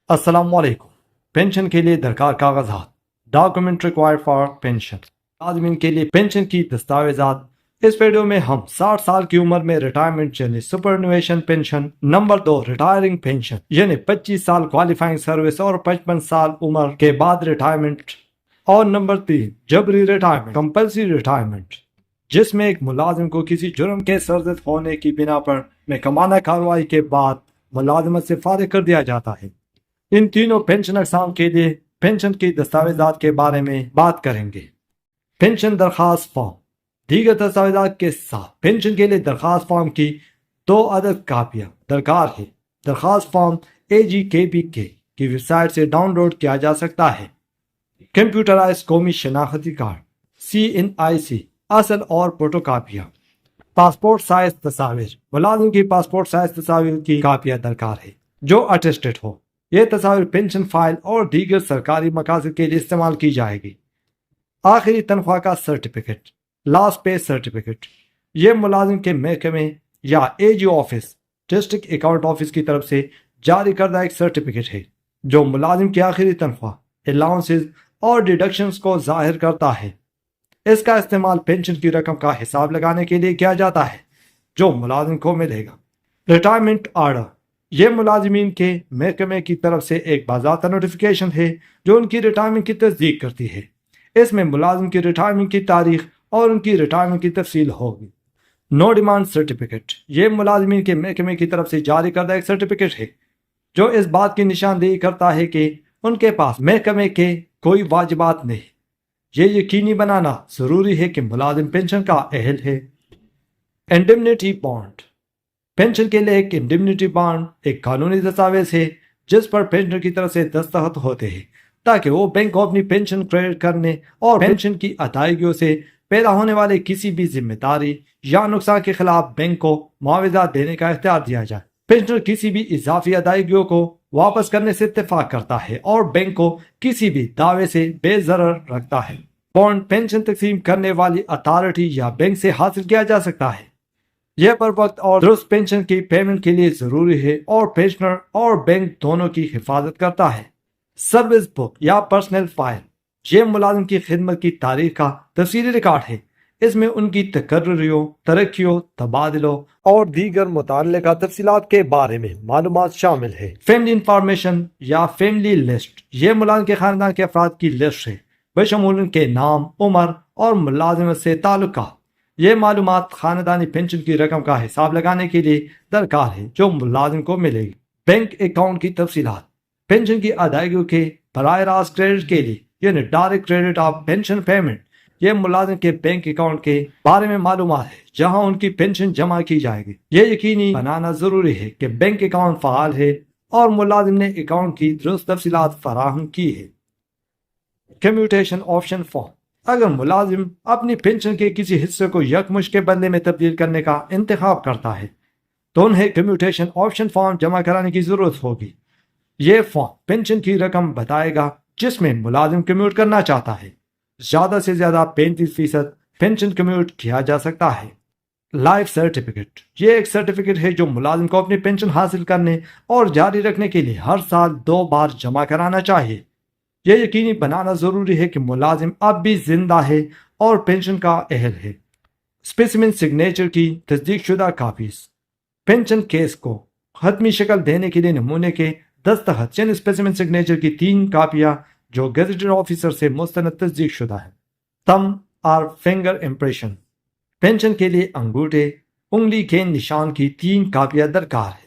अस्सलाम वालेकुम। पेंशन के लिए दरकार कागजात, डॉक्यूमेंट रिक्वायर्ड फॉर पेंशन। आदमीन के लिए पेंशन की दस्तावेजात। इस वीडियो में हम 60 साल की उम्र में रिटायरमेंट यानी सुपरनुएशन पेंशन, नंबर 2 रिटायरिंग पेंशन यानी 25 साल क्वालिफाइंग सर्विस और 55 साल उम्र के बाद रिटायरमेंट, और नंबर 3 जबरी रिटायरमेंट कंपल्सरी रिटायरमेंट, जिसमें एक मुलाजिम को किसी जुर्म के सर्जद होने की बिना पर महकमाना कार्रवाई के बाद मुलाजमत से फारिग कर दिया जाता है। इन तीनों पेंशन अक़साम के लिए पेंशन की दस्तावेजात के बारे में बात करेंगे। पेंशन दरख्वास्त फॉर्म। दीगर दस्तावेजात के साथ पेंशन के लिए दरख्वास्त फॉर्म की 2 अदद कापियाँ दरकार है। दरख्वास्त फॉर्म AGKPK की वेबसाइट से डाउनलोड किया जा सकता है। कंप्यूटराइज कौमी शनाख्ती कार्ड CNIC असल और फोटो कापियाँ। पासपोर्ट साइज तस्वीर। मुलाजिम की पासपोर्ट साइज तस्वीर की कापियाँ दरकार है जो अटेस्टेड हो। ये तस्वीर पेंशन फाइल और दीगर सरकारी मकासद के लिए इस्तेमाल की जाएगी। आखिरी तनख्वाह का सर्टिफिकेट, लास्ट पे सर्टिफिकेट। ये मुलाजिम के महकमे या AG office, district account office की तरफ से जारी करदा एक सर्टिफिकेट है जो मुलाजिम की आखिरी तनख्वाह, अलाउंसेस और डिडक्शंस को जाहिर करता है। इसका इस्तेमाल पेंशन की रकम का हिसाब लगाने के लिए किया जाता है जो मुलाजिम को मिलेगा। Retirement order. ये मुलाजिमीन के महकमे की तरफ से एक बाज़ाब्ता नोटिफिकेशन है जो उनकी रिटायरमेंट की तस्दीक करती है। इसमें मुलाजिम की रिटायरमेंट की तारीख और उनकी रिटायरमेंट की तफसील होगी। No demand certificate. ये मुलाजिमीन के महकमे की तरफ से जारी करदा एक सर्टिफिकेट है जो इस बात की निशानदेही करता है कि उनके पास महकमे के कोई वाजिबात नहीं। ये यकीनी बनाना ज़रूरी है कि मुलाजिम पेंशन का अहल है। Indemnity bond. पेंशन के लिए एक इंडेमनिटी बॉन्ड एक कानूनी दस्तावेज है जिस पर पेंशनर की तरफ से दस्तखत होते हैं ताकि वो बैंक को अपनी पेंशन क्रेडिट करने और पेंशन की अदायगियों से पैदा होने वाले किसी भी जिम्मेदारी या नुकसान के खिलाफ बैंक को मुआवजा देने का इख्तियार दिया जाए। पेंशनर किसी भी इजाफी अदायगियों को वापस करने से इत्तेफाक करता है और बैंक को किसी भी दावे से बेज़रर रखता है। बॉन्ड पेंशन तकसीम करने वाली अथॉरिटी या बैंक से हासिल किया जा सकता है। यह पर वक्त और दुरुस्त पेंशन की पेमेंट के लिए जरूरी है और पेंशनर और बैंक दोनों की हिफाजत करता है। सर्विस बुक या पर्सनल फाइल। यह मुलाजिम की खिदमत की तारीख का तफसीली रिकॉर्ड है। इसमें उनकी तकर्रियों, तरक्कियों, तबादलों और दीगर मुताल्लिका तफसीलात के बारे में मालूमात शामिल है। फैमिली इंफॉर्मेशन या फैमिली लिस्ट। यह मुलाजिम के खानदान के अफराद की लिस्ट है बशमूल उनके नाम, उम्र और मुलाजिमत से ताल्लुकात। ये मालूमात खानदानी पेंशन की रकम का हिसाब लगाने के लिए दरकार है जो मुलाजिम को मिलेगी। बैंक अकाउंट की तफसीलात। पेंशन की अदायगी के बराह रास्त क्रेडिट के लिए यानी direct credit of pension payment, ये मुलाजिम के बैंक अकाउंट के बारे में मालूमात है जहां उनकी पेंशन जमा की जाएगी। ये यकीनी बनाना जरूरी है कि बैंक अकाउंट फ़ाल है और मुलाजिम ने अकाउंट की दुरुस्त तफसीलात फराहम की है। Commutation option form. अगर मुलाजिम अपनी पेंशन के किसी हिस्से को यकमुश्त के बदले में तब्दील करने का इंतखाब करता है तो उन्हें कम्यूटेशन ऑप्शन फॉर्म जमा कराने की जरूरत होगी। ये फॉर्म पेंशन की रकम बताएगा जिसमें मुलाजिम कम्यूट करना चाहता है। ज्यादा से ज्यादा 35% पेंशन कम्यूट किया जा सकता है। Life certificate. ये एक सर्टिफिकेट है जो मुलाजिम को अपनी पेंशन हासिल करने और जारी रखने के लिए हर साल 2 बार जमा कराना चाहिए। यह यकीनी बनाना जरूरी है कि मुलाजिम अब भी जिंदा है और पेंशन का अहल है। स्पेसिमेन सिग्नेचर की तस्दीक शुदा कापीज। पेंशन केस को खत्मी शक्ल देने के लिए नमूने के दस्तखत यानी स्पेसिमेन सिग्नेचर की 3 कापियां जो गेजेटेड ऑफिसर से मुस्तनद तस्दीक शुदा है। थंब और फिंगर इम्प्रेशन। पेंशन के लिए अंगूठे, उंगली के निशान की 3 कापियां दरकार है।